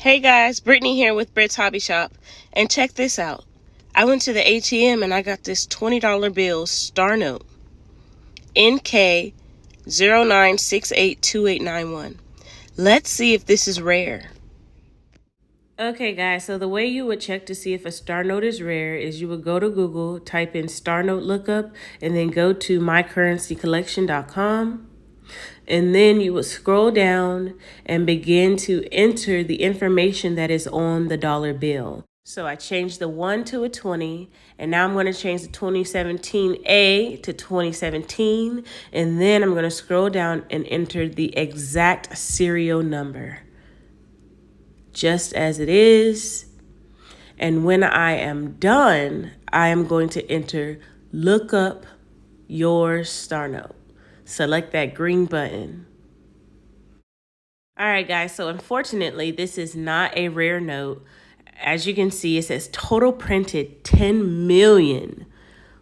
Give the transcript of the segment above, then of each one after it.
Hey guys, Brittany here with Britt's Hobby Shop, and check this out. I went to the ATM and I got this $20 bill star note, NK 09682891. Let's see if this is rare. Okay guys, so the way you would check to see if a star note is rare is you would go to Google, type in star note lookup, and then go to mycurrencycollection.com. And then you would scroll down and begin to enter the information that is on the dollar bill. So I changed the 1 to a 20, and now I'm going to change the 2017A to 2017, and then I'm going to scroll down and enter the exact serial number, just as it is. And when I am done, I am going to enter look up your star note. Select that green button. All right, guys, so unfortunately, this is not a rare note. As you can see, it says total printed 10 million,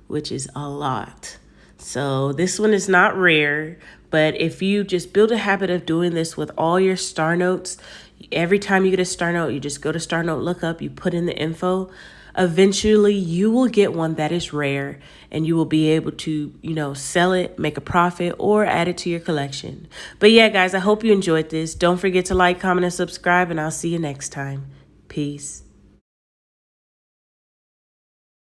which is a lot. So this one is not rare, but if you just build a habit of doing this with all your star notes, every time you get a star note, you just go to star note lookup, you put in the info. Eventually, you will get one that is rare and you will be able to, sell it, make a profit, or add it to your collection. But yeah, guys, I hope you enjoyed this. Don't forget to like, comment, and subscribe, and I'll see you next time. Peace.